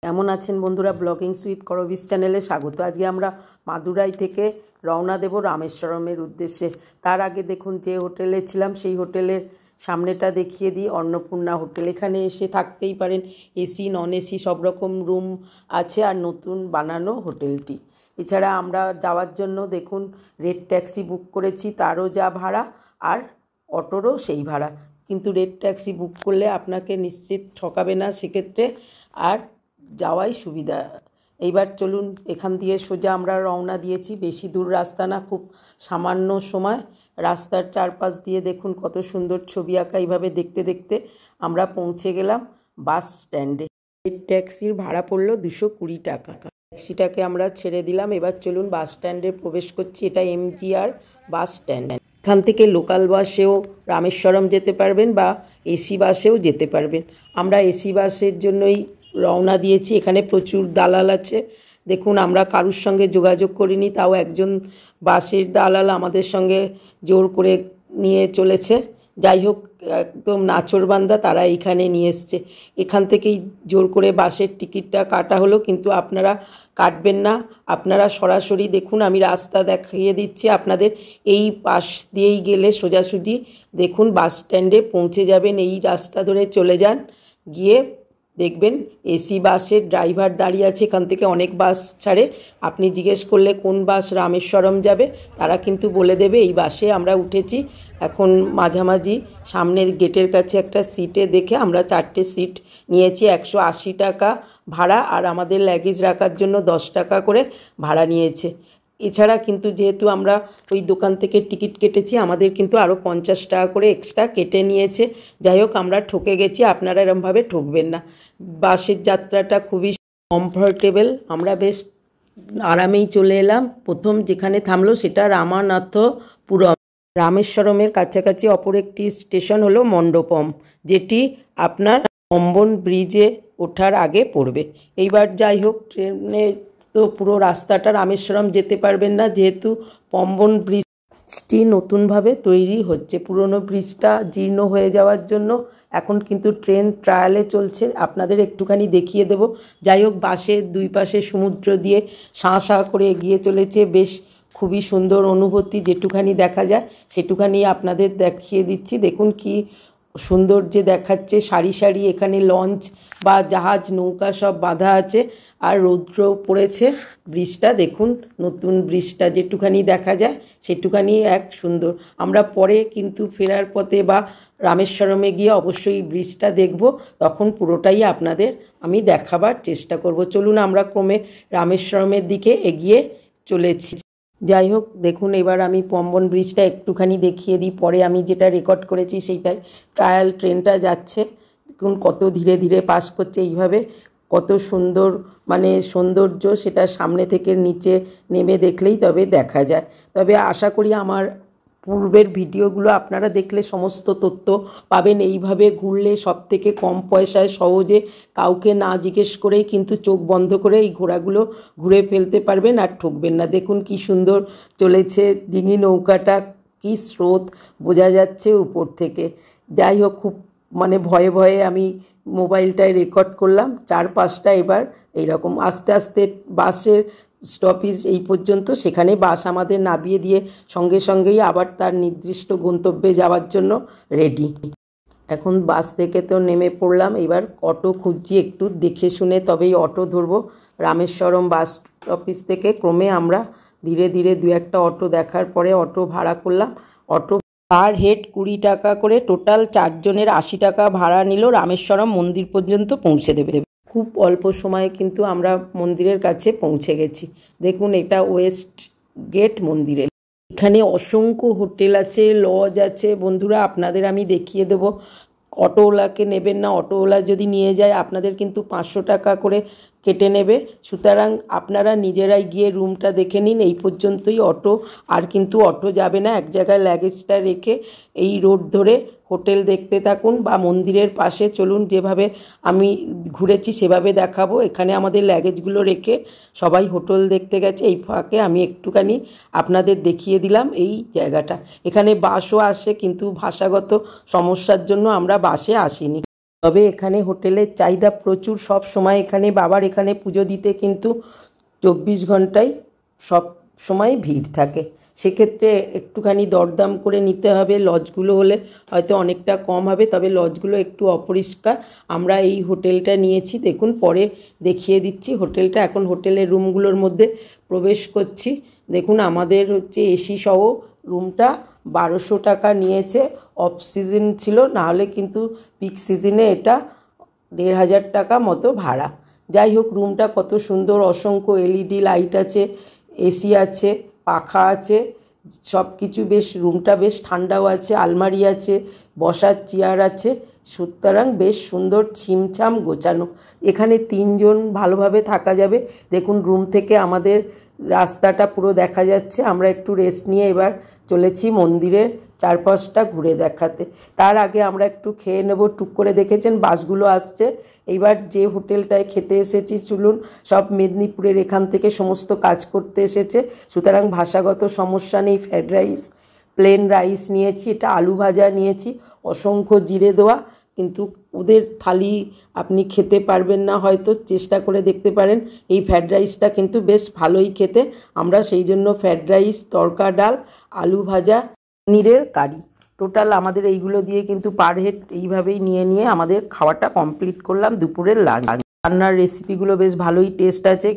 কেমন আছেন বন্ধুরা? ব্লগিং সুইথ করবিস চ্যানেলে স্বাগত। আজকে আমরা মাদুরাই থেকে রওনা দেব রামেশ্বরমের উদ্দেশ্যে। তার আগে দেখুন যে হোটেলে ছিলাম সেই হোটেলের সামনেটা দেখিয়ে দিই, অন্নপূর্ণা হোটেল। এখানে এসে থাকতেই পারেন, এসি নন এসি সব রকম রুম আছে আর নতুন বানানো হোটেলটি। এছাড়া আমরা যাওয়ার জন্য দেখুন রেড ট্যাক্সি বুক করেছি, তারও যা ভাড়া আর অটোরও সেই ভাড়া। কিন্তু রেড ট্যাক্সি বুক করলে আপনাকে নিশ্চিত ঠকাবে না সেক্ষেত্রে, আর যাওয়াই সুবিধা। এইবার চলুন, এখান দিয়ে সোজা আমরা রওনা দিয়েছি। বেশি দূর রাস্তা না, খুব সামান্য সময়। রাস্তার চারপাশ দিয়ে দেখুন কত সুন্দর ছবি আঁকা। এইভাবে দেখতে দেখতে আমরা পৌঁছে গেলাম বাস স্ট্যান্ডে। রেড ট্যাক্সির ভাড়া পড়লো 220 টাকা। ট্যাক্সিটাকে আমরা ছেড়ে দিলাম। এবার চলুন বাস স্ট্যান্ডে প্রবেশ করছি। এটা এমজিআর বাস স্ট্যান্ড। এখান থেকে লোকাল বাসেও রামেশ্বরম যেতে পারবেন বা এসি বাসেও যেতে পারবেন। আমরা এসি বাসের জন্যই রওনা দিয়েছি। এখানে প্রচুর দালাল আছে। দেখুন আমরা কারুর সঙ্গে যোগাযোগ করিনি, তাও একজন বাসের দালাল আমাদের সঙ্গে জোর করে নিয়ে চলেছে। যাই হোক, একদম নাছোড়বান্দা তারা এইখানে নিয়ে এসছে। এখান থেকেই জোর করে বাসের টিকিটটা কাটা হলো, কিন্তু আপনারা কাটবেন না। আপনারা সরাসরি দেখুন, আমি রাস্তা দেখিয়ে দিচ্ছি আপনাদের। এই পাশ দিয়েই গেলে সোজাসুজি দেখুন বাস স্ট্যান্ডে পৌঁছে যাবেন। এই রাস্তা ধরে চলে যান, গিয়ে দেখবেন এসি বাসের ড্রাইভার দাঁড়িয়ে আছে। এখান থেকে অনেক বাস ছাড়ে। আপনি জিজ্ঞেস করলে কোন বাস রামেশ্বরম যাবে, তারা কিন্তু বলে দেবে। এই বাসে আমরা উঠেছি। এখন মাঝামাঝি সামনের গেটের কাছে একটা সিটে দেখে আমরা 4টে সিট নিয়েছি। 180 টাকা ভাড়া, আর আমাদের লাগেজ রাখার জন্য 10 টাকা করে ভাড়া নিয়েছে। এছাড়া কিন্তু যেহেতু আমরা ওই দোকান থেকে টিকিট কেটেছি, আমাদের কিন্তু আরও 50 টাকা করে এক্সট্রা কেটে নিয়েছে। যাই হোক, আমরা ঠকে গেছি, আপনারা এরমভাবে ঠকবেন না। বাসের যাত্রাটা খুবই কমফর্টেবল। আমরা বেশ আরামেই চলে এলাম। প্রথম যেখানে থামলো সেটা রামানাথপুরম। রামেশ্বরমের কাছাকাছি অপর একটি স্টেশন হলো মণ্ডপম, যেটি আপনার পম্বন ব্রিজে ওঠার আগে পড়বে। এইবার যাই হোক, ট্রেনে তো পুরো রাস্তাটা রামেশ্বরম যেতে পারবেন না, যেহেতু পম্বন ব্রিজটি নতুনভাবে তৈরি হচ্ছে। পুরনো ব্রিজটা জীর্ণ হয়ে যাওয়ার জন্য এখন কিন্তু ট্রেন ট্রায়ালে চলছে, আপনাদের একটুখানি দেখিয়ে দেব। যাই হোক, বাসের দুই পাশে সমুদ্র দিয়ে শাঁ শাঁ করে এগিয়ে চলেছে। বেশ খুবই সুন্দর অনুভূতি। যেটুখানি দেখা যায় সেটুখানি আপনাদের দেখিয়ে দিচ্ছি। দেখুন কি সুন্দর যে দেখাচ্ছে, সারি সারি এখানে লঞ্চ বা জাহাজ নৌকা সব বাঁধা আছে। আর রৌদ্র পড়েছে। ব্রিজটা দেখুন, নতুন ব্রিজটা যেটুখানি দেখা যায় সেটুখানি এক সুন্দর। আমরা পরে কিন্তু ফেরার পথে বা রামেশ্বরমে গিয়ে অবশ্যই ব্রিজটা দেখব, তখন পুরোটাই আপনাদের আমি দেখাবার চেষ্টা করব। চলুন আমরা ক্রমে রামেশ্বরমের দিকে এগিয়ে চলেছি। যাই হোক, দেখুন এবার আমি পম্বন ব্রিজটা একটুখানি দেখিয়ে দিই। পরে আমি যেটা রেকর্ড করেছি সেইটাই। ট্রায়াল ট্রেনটা যাচ্ছে, দেখুন কত ধীরে ধীরে পাস করছে। এইভাবে কত সুন্দর মানে সৌন্দর্য, সেটা সামনে থেকে নিচে নেমে দেখলেই তবে দেখা যায়। তবে আশা করি আমার পূর্বের ভিডিওগুলো আপনারা দেখলে সমস্ত তথ্য পাবেন। এইভাবে ঘুরলে সবথেকে কম পয়সায় সহজে কাউকে না জিজ্ঞেস করেই কিন্তু চোখ বন্ধ করে এই ঘোড়াগুলো ঘুরে ফেলতে পারবেন, আর ঠকবেন না। দেখুন কি সুন্দর চলেছে ডিঙি নৌকাটা, কি স্রোত বোঝা যাচ্ছে উপর থেকে। যাই হোক, খুব মানে ভয়ে ভয়ে আমি মোবাইলটায় রেকর্ড করলাম চারপাশটা। এবার এইরকম আস্তে আস্তে বাসের স্টপেজ এই পর্যন্ত, সেখানে বাস আমাদের নামিয়ে দিয়ে সঙ্গে সঙ্গেই আবার তার নির্দিষ্ট গন্তব্যে যাওয়ার জন্য রেডি। এখন বাস থেকে তো নেমে পড়লাম। এবার অটো খুঁজছি, একটু দেখে শুনে তবেই অটো ধরবো। রামেশ্বরম বাস অফিস থেকে ক্রমে আমরা ধীরে ধীরে 2-1টা অটো দেখার পরে অটো ভাড়া করলাম। অটো পার হেড 20 টাকা করে, টোটাল 4 জনের 80 টাকা ভাড়া নিল। রামেশ্বরম মন্দির পর্যন্ত পৌঁছে দেবে। খুব অল্প সময়ে কিন্তু আমরা মন্দিরের কাছে পৌঁছে গেছি। দেখুন এটা ওয়েস্ট গেট মন্দিরে। এখানে অসংখ্য হোটেল আছে, লজ আছে। বন্ধুরা আপনাদের আমি দেখিয়ে দেবো। অটোওয়ালাকে নেবেন না, অটোওয়ালা যদি নিয়ে যায় আপনাদের কিন্তু 500 টাকা করে কেটে নেবে। সুতরাং আপনারা নিজেরাই গিয়ে রুমটা দেখে নিন। এই পর্যন্তই অটো, আর কিন্তু অটো যাবে না। এক জায়গায় লাগেজটা রেখে এই রোড ধরে হোটেল দেখতে থাকুন বা মন্দিরের পাশে চলুন। যেভাবে আমি ঘুরেছি সেভাবে দেখাবো। এখানে আমাদের লাগেজগুলো রেখে সবাই হোটেল দেখতে গেছে। এই ফাঁকে আমি একটুখানি আপনাদের দেখিয়ে দিলাম এই জায়গাটা। এখানে বাসও আসে, কিন্তু ভাষাগত সমস্যার জন্য আমরা বাসে আসিনি। তবে এখানে হোটেলের চাহিদা প্রচুর, সব সময় এখানে বাবার এখানে পুজো দিতে কিন্তু 24 ঘন্টায় সব সময় ভিড় থাকে। সেক্ষেত্রে একটুখানি দরদাম করে নিতে হবে। লজগুলো হলে হয়তো অনেকটা কম হবে, তবে লজগুলো একটু অপরিষ্কার। আমরা এই হোটেলটা নিয়েছি, দেখুন পরে দেখিয়ে দিচ্ছি হোটেলটা। এখন হোটেলের রুমগুলোর মধ্যে প্রবেশ করছি। দেখুন আমাদের হচ্ছে এসি সহ রুমটা 1200 টাকা নিয়েছে। অফ সিজন ছিল, নাহলে কিন্তু পিক সিজনে এটা 1500 টাকা মতো ভাড়া। যাই হোক, রুমটা কত সুন্দর, অসংখ্য এলইডি লাইট আছে, এসি আছে, পাখা আছে, সব কিছু বেশ, রুমটা বেশ ঠান্ডাও আছে, আলমারি আছে, বসার চেয়ার আছে, সুতরাং বেশ সুন্দর ছিমছাম গোছানো। এখানে 3 জন ভালোভাবে থাকা যাবে। দেখুন রুম থেকে আমাদের রাস্তাটা পুরো দেখা যাচ্ছে। আমরা একটু রেস্ট নিয়ে এবার চলেছি মন্দিরের চারপাশটা ঘুরে দেখাতে। তার আগে আমরা একটু খেয়ে নেব। টুক করে দেখেছেন বাসগুলো আসছে। এইবার যে হোটেলটায় খেতে এসেছি চলুন, সব মেদিনীপুরের এখান থেকে সমস্ত কাজ করতে এসেছে, সুতরাং ভাষাগত সমস্যা নেই। ফ্রায়েড রাইস, প্লেন রাইস নিয়েছি, এটা আলু ভাজা নিয়েছি, অসংখ্য জিরে দেওয়া। কিন্তু ওদের থালি আপনি খেতে পারবেন না, হয়তো চেষ্টা করে দেখতে পারেন। এই ফ্রায়েড রাইসটা কিন্তু বেশ ভালোই খেতে। আমরা সেই জন্য ফ্রায়েড রাইস, তড়কা ডাল, আলু ভাজা, পনিরের কারি, টোটাল আমাদের এইগুলো দিয়ে কিন্তু পার হেড এইভাবেই নিয়ে আমাদের খাওয়াটা কমপ্লিট করলাম দুপুরের লাঞ্চ। রান্নার রেসিপিগুলো বেশ ভালোই টেস্ট আছে,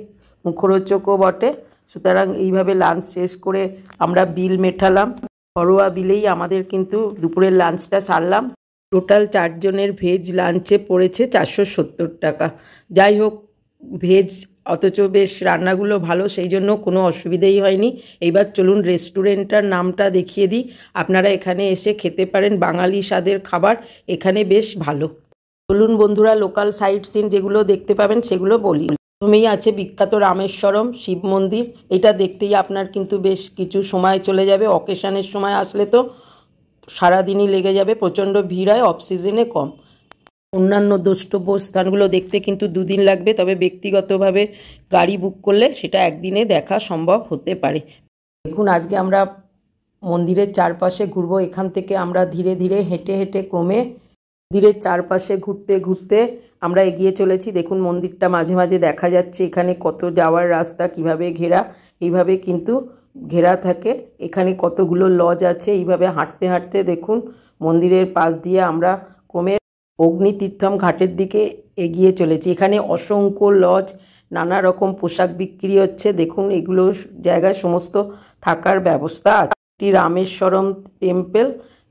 মুখরোচকও বটে। সুতরাং এইভাবে লাঞ্চ শেষ করে আমরা বিল মেটালাম। ঘরোয়া বিলেই আমাদের কিন্তু দুপুরের লাঞ্চটা সারলাম। টোটাল 4 জনের ভেজ লাঞ্চে পড়েছে 470 টাকা। যাই হোক, ভেজ অথচ বেশ রান্নাগুলো ভালো, সেই জন্য কোনো অসুবিধেই হয়নি। এইবার চলুন রেস্টুরেন্টটার নামটা দেখিয়ে দিই, আপনারা এখানে এসে খেতে পারেন বাঙালি স্বাদের খাবার, এখানে বেশ ভালো। চলুন বন্ধুরা, লোকাল সাইট সিন যেগুলো দেখতে পাবেন সেগুলো বলি। প্রথমেই আছে বিখ্যাত রামেশ্বরম শিব মন্দির। এটা দেখতেই আপনার কিন্তু বেশ কিছু সময় চলে যাবে। অকেশনের সময় আসলে তো সারাদিনই লেগে যাবে, প্রচণ্ড ভিড় হয়, অফ সিজনে কম। অন্যান্য দ্রষ্টব্য স্থানগুলো দেখতে কিন্তু 2 দিন লাগবে, তবে ব্যক্তিগতভাবে গাড়ি বুক করলে সেটা একদিনে দেখা সম্ভব হতে পারে। দেখুন আজকে আমরা মন্দিরের চারপাশে ঘুরবো। এখান থেকে আমরা ধীরে ধীরে হেঁটে হেঁটে ক্রমে মন্দিরের চারপাশে ঘুরতে ঘুরতে আমরা এগিয়ে চলেছি। দেখুন মন্দিরটা মাঝে মাঝে দেখা যাচ্ছে, এখানে কত যাওয়ার রাস্তা কিভাবে ঘেরা, এইভাবে কিন্তু ঘেরা থাকে। এখানে কতগুলো লজ আছে, এইভাবে হাঁটতে হাঁটতে দেখুন মন্দিরের পাশ দিয়ে আমরা ক্রমে অগ্নিতীর্থম ঘাটের দিকে এগিয়ে চলেছি। এখানে অসংখ্য লজ, নানা রকম পোশাক বিক্রি হচ্ছে। দেখুন এগুলো জায়গায় সমস্ত থাকার ব্যবস্থা আছে। রামেশ্বরম টেম্পল।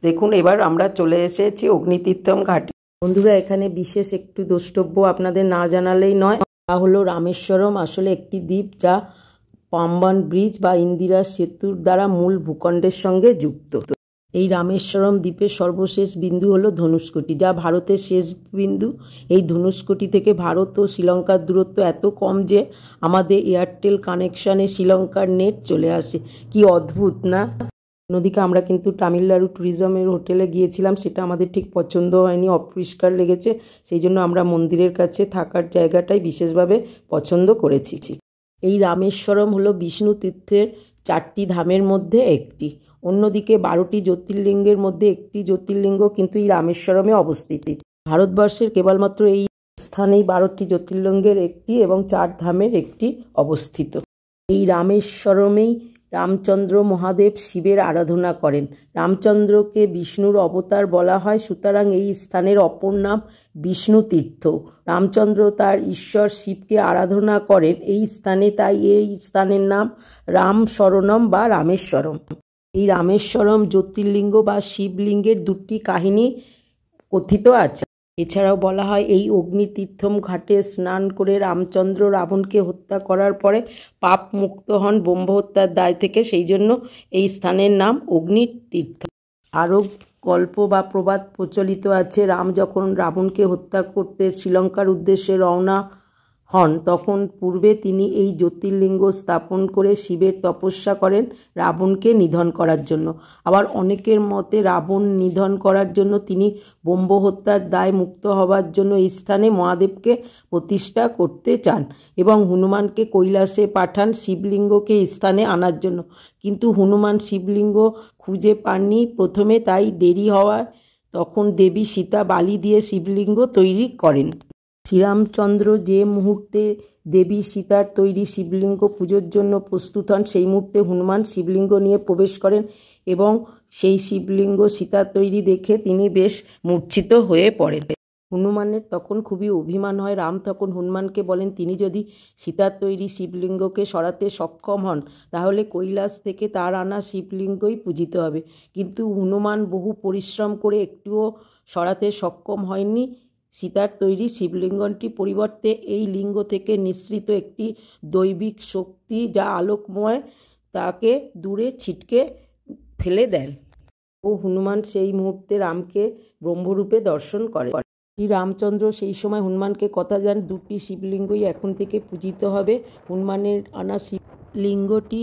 দেখুন এবার আমরা চলে এসেছি অগ্নিতীর্থম ঘাটে। বন্ধুরা, এখানে বিশেষ একটু দ্রষ্টব্য আপনাদের না জানালেই নয়, তা হলো রামেশ্বরম আসলে একটি দ্বীপ, যা পাম্বান ব্রিজ বা ইন্দিরা সেতুর দ্বারা মূল ভূখণ্ডের সঙ্গে যুক্ত। এই রামেশ্বরম দ্বীপের সর্বশেষ বিন্দু হলো ধনুষ্কোটি, যা ভারতের শেষ বিন্দু। এই ধনুষ্কোটি থেকে ভারত ও শ্রীলঙ্কার দূরত্ব এত কম যে আমাদের এয়ারটেল কানেকশানে শ্রীলঙ্কার নেট চলে আসে। কি অদ্ভুত না? অন্যদিকে আমরা কিন্তু তামিলনাড়ু ট্যুরিজমের হোটেলে গিয়েছিলাম, সেটা আমাদের ঠিক পছন্দ হয়নি, অপরিষ্কার লেগেছে। সেই জন্য আমরা মন্দিরের কাছে থাকার জায়গাটাই বিশেষভাবে পছন্দ করেছি। এই রামেশ্বরম হলো বিষ্ণু তীর্থের 4টি ধামের মধ্যে একটি। অন্যদিকে 12টি জ্যোতির্লিঙ্গের মধ্যে একটি জ্যোতির্লিঙ্গ কিন্তু এই রামেশ্বরমে অবস্থিত। ভারতবর্ষের কেবলমাত্র এই স্থানেই 12টি জ্যোতির্লিঙ্গের একটি এবং 4 ধামের একটি অবস্থিত। এই রামেশ্বরমেই রামচন্দ্র মহাদেব শিবের আরাধনা করেন। রামচন্দ্রকে বিষ্ণুর অবতার বলা হয়, সুতরাং এই স্থানের অপর নাম বিষ্ণু তীর্থ। রামচন্দ্র তার ঈশ্বর শিবকে আরাধনা করেন এই স্থানে, তাই এই স্থানের নাম রামশরণম বা রামেশ্বরম। এই রামেশ্বরম জ্যোতির্লিঙ্গ বা শিবলিঙ্গের 2টি কাহিনী কথিত আছে। এছাড়াও বলা হয় এই অগ্নিতীর্থম ঘাটে স্নান করে রামচন্দ্র রাবণকে হত্যা করার পরে পাপ মুক্ত হন ব্রহ্মহত্যার দায় থেকে, সেই জন্য এই স্থানের নাম অগ্নিতীর্থ। আরও গল্প বা প্রবাদ প্রচলিত আছে, রাম যখন রাবণকে হত্যা করতে শ্রীলঙ্কার উদ্দেশ্যে রওনা হন, তখন পূর্বে তিনি এই জ্যোতির্লিঙ্গ স্থাপন করে শিবের তপস্যা করেন রাবণকে নিধন করার জন্য। আবার অনেকের মতে রাবণ নিধন করার জন্য তিনি ব্রহ্মহত্যার দায় মুক্ত হবার জন্য এই স্থানে মহাদেবকে প্রতিষ্ঠা করতে চান এবং হনুমানকে কৈলাসে পাঠান শিবলিঙ্গকে এই স্থানে আনার জন্য। কিন্তু হনুমান শিবলিঙ্গ খুঁজে পাননি প্রথমে, তাই দেরি হওয়ায় তখন দেবী সীতা বালি দিয়ে শিবলিঙ্গ তৈরি করেন। শ্রীরামচন্দ্র যে মুহূর্তে দেবী সীতার তৈরি শিবলিঙ্গ পুজোর জন্য প্রস্তুত হন, সেই মুহূর্তে হনুমান শিবলিঙ্গ নিয়ে প্রবেশ করেন এবং সেই শিবলিঙ্গ সীতার তৈরি দেখে তিনি বেশ মূর্ছিত হয়ে পড়েন। হনুমানের তখন খুবই অভিমান হয়। রাম তখন হনুমানকে বলেন, তিনি যদি সীতার তৈরি শিবলিঙ্গকে সরাতে সক্ষম হন তাহলে কৈলাস থেকে তার আনা শিবলিঙ্গই পূজিত হবে। কিন্তু হনুমান বহু পরিশ্রম করে একটুও সরাতে সক্ষম হয়নি সীতার তৈরি শিবলিঙ্গটি। পরিবর্তে এই লিঙ্গ থেকে নিঃসৃত একটি দৈবিক শক্তি, যা আলোকময়, তাকে দূরে ছিটকে ফেলে দেন ও হনুমান সেই মুহূর্তে রামকে ব্রহ্মরূপে দর্শন করে। শ্রী রামচন্দ্র সেই সময় হনুমানকে কথা দেন, দুটি শিবলিঙ্গই এখন থেকে পূজিত হবে। হনুমানের আনা শিবলিঙ্গটি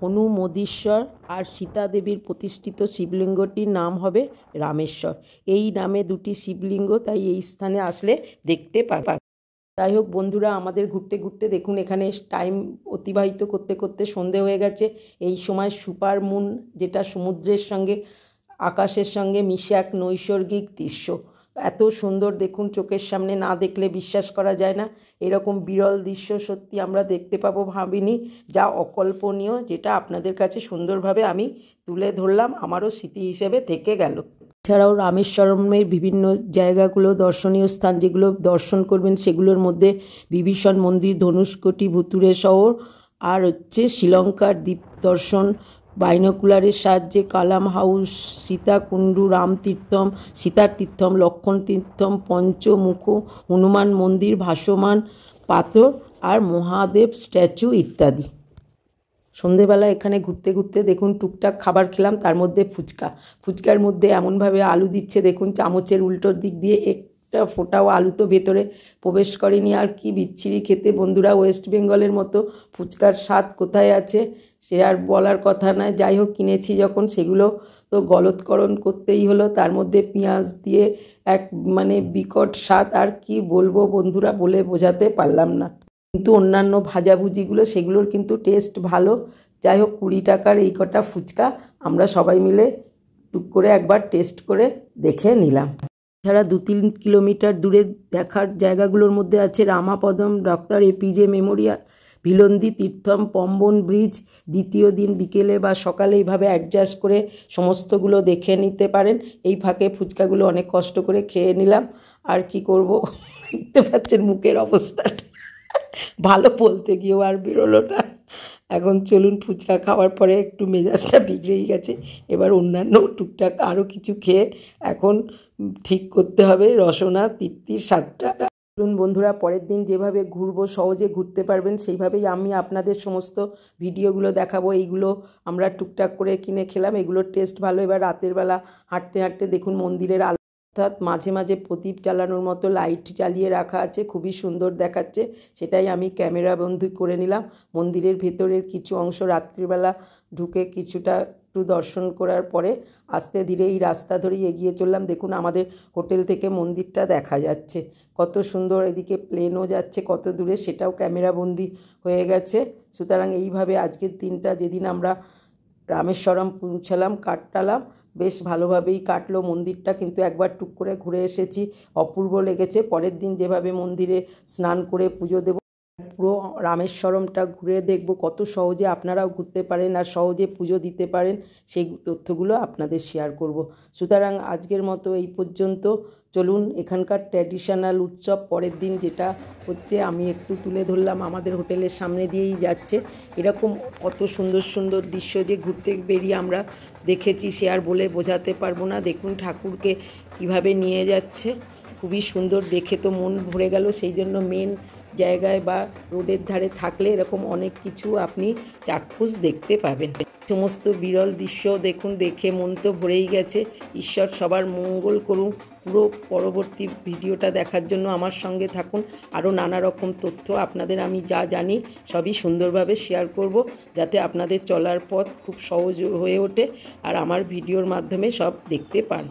হনুমদীশ্বর আর সীতা দেবীর প্রতিষ্ঠিত শিবলিঙ্গটির নাম হবে রামেশ্বর। এই নামে দুটি শিবলিঙ্গ, তাই এই স্থানে আসলে দেখতে পাবেন। যাই হোক বন্ধুরা, আমাদের ঘুরতে ঘুরতে দেখুন এখানে টাইম অতিবাহিত করতে করতে সন্ধে হয়ে গেছে। এই সময় সুপার মুন, যেটা সমুদ্রের সঙ্গে আকাশের সঙ্গে মিশে এক নৈসর্গিক দৃশ্য, এত সুন্দর দেখুন, চোখের সামনে না দেখলে বিশ্বাস করা যায় না। এরকম বিরল দৃশ্য সত্যি আমরা দেখতে পাবো ভাবিনি, যা অকল্পনীয়, যেটা আপনাদের কাছে সুন্দরভাবে আমি তুলে ধরলাম, আমারও স্মৃতি হিসেবে থেকে গেল। এছাড়াও রামেশ্বরমের বিভিন্ন জায়গাগুলো, দর্শনীয় স্থান যেগুলো দর্শন করবেন, সেগুলোর মধ্যে বিভীষণ মন্দির, ধনুষ্কোটি, ভুতুড়ে শহর, আর হচ্ছে শ্রীলঙ্কার দ্বীপ দর্শন, বাইনোকুলারের সাহায্যে কালাম হাউস, সীতাকুণ্ডু, রামতীর্থম, সীতার তীর্থম, লক্ষণ তীর্থম, পঞ্চমুখ হনুমান মন্দির, ভাসমান পাথর আর মহাদেব স্ট্যাচু ইত্যাদি। সন্ধেবেলা এখানে ঘুরতে ঘুরতে দেখুন টুকটাক খাবার খেলাম, তার মধ্যে ফুচকার মধ্যে এমনভাবে আলু দিচ্ছে দেখুন, চামচের উল্টোর দিক দিয়ে একটা ফোঁটাও আলু তো ভেতরে প্রবেশ করেনি। আর কি বিচ্ছিরি খেতে বন্ধুরা, ওয়েস্ট বেঙ্গলের মতো ফুচকার স্বাদ কোথায় আছে সে আর বলার কথা নয়। যাই হোক, কিনেছি যখন সেগুলো তো গলৎকরণ করতেই হলো। তার মধ্যে পেঁয়াজ দিয়ে এক বিকট স্বাদ, আর কি বলবো বন্ধুরা, বলে বোঝাতে পারলাম না। কিন্তু অন্যান্য ভাজাভুজিগুলো, সেগুলোর কিন্তু টেস্ট ভালো। যাই হোক, 20 টাকার এই কটা ফুচকা আমরা সবাই মিলে টুক করে একবার টেস্ট করে দেখে নিলাম। এছাড়া 2-3 কিলোমিটার দূরে দেখার জায়গাগুলোর মধ্যে আছে Ramapadam, doctor APJ memorial, Villundi Theertham, Pamban bridge. দ্বিতীয় দিন বিকেলে বা সকালে এইভাবে অ্যাডজাস্ট করে সমস্তগুলো দেখে নিতে পারেন। এই ফাঁকে ফুচকাগুলো অনেক কষ্ট করে খেয়ে নিলাম। আর কি করব, দেখতে পাচ্ছেন মুখের অবস্থাটা, ভালো বলতে গিয়েও আর বেরোলো না। এখন চলুন, ফুচকা খাওয়ার পরে একটু মেজাজটা বিগড়েই গেছে, এবার অন্যান্য টুকটাক আরও কিছু খেয়ে এখন ঠিক করতে হবে রসনা তৃপ্তির স্বাদটা। চলুন বন্ধুরা, পরের দিন যেভাবে ঘুরবো, সহজে ঘুরতে পারবেন, সেইভাবেই আমি আপনাদের সমস্ত ভিডিওগুলো দেখাবো। এইগুলো আমরা টুকটাক করে কিনে খেলাম, এগুলোর টেস্ট ভালো। এবার রাতের বেলা হাঁটতে হাঁটতে দেখুন মন্দিরের আলো, অর্থাৎ মাঝে মাঝে প্রদীপ জ্বালানোর মতো লাইট জ্বালিয়ে রাখা আছে, খুবই সুন্দর দেখাচ্ছে, সেটাই আমি ক্যামেরা বন্দি করে নিলাম। মন্দিরের ভেতরের কিছু অংশ রাত্রিবেলা ঢুকে কিছুটা একটু দর্শন করার পরে আস্তে ধীরে এই রাস্তা ধরেই এগিয়ে চললাম। দেখুন আমাদের হোটেল থেকে মন্দিরটা দেখা যাচ্ছে, কত সুন্দর। এদিকে প্লেনও যাচ্ছে কত দূরে, সেটাও ক্যামেরা বন্দি হয়ে গেছে। সুতরাং এইভাবে আজকের দিনটা, যেদিন আমরা রামেশ্বরম পৌঁছালাম, কাটালাম, বেশ ভালোভাবেই কাটলো। মন্দিরটা কিন্তু একবার টুক করে ঘুরে এসেছি, অপূর্ব লেগেছে। পরের দিন যেভাবে মন্দিরে স্নান করে পুজো দেব, পুরো রামেশ্বরমটা ঘুরে দেখব, কত সহজে আপনারাও ঘুরতে পারেন আর সহজে পুজো দিতে পারেন, সেই তথ্যগুলো আপনাদের শেয়ার করব। সুতরাং আজকের মতো এই পর্যন্ত। চলুন, এখানকার ট্র্যাডিশনাল উৎসব পরের দিন যেটা হচ্ছে আমি একটু তুলে ধরলাম, আমাদের হোটেলের সামনে দিয়েই যাচ্ছে। এরকম কত সুন্দর সুন্দর দৃশ্য যে ঘুরতে বেরিয়ে আমরা দেখেছি, সে আর বলে বোঝাতে পারবো না। দেখুন ঠাকুরকে কিভাবে নিয়ে যাচ্ছে, খুবই সুন্দর, দেখে তো মন ভরে গেল। সেই জন্য মেন জায়গায় বা রোডের ধারে থাকলে এরকম অনেক কিছু আপনি চাক্ষুষ দেখতে পাবেন। সমস্ত বিরল দৃশ্য দেখুন, দেখে মন তো ভরেই গেছে। ঈশ্বর সবার মঙ্গল করুন। পুরো পরবর্তী ভিডিওটা দেখার জন্য আমার সঙ্গে থাকুন। আরও নানা রকম তথ্য আপনাদের আমি যা জানি সবই সুন্দরভাবে শেয়ার করব, যাতে আপনাদের চলার পথ খুব সহজ হয়ে ওঠে আর আমার ভিডিওর মাধ্যমে সব দেখতে পান।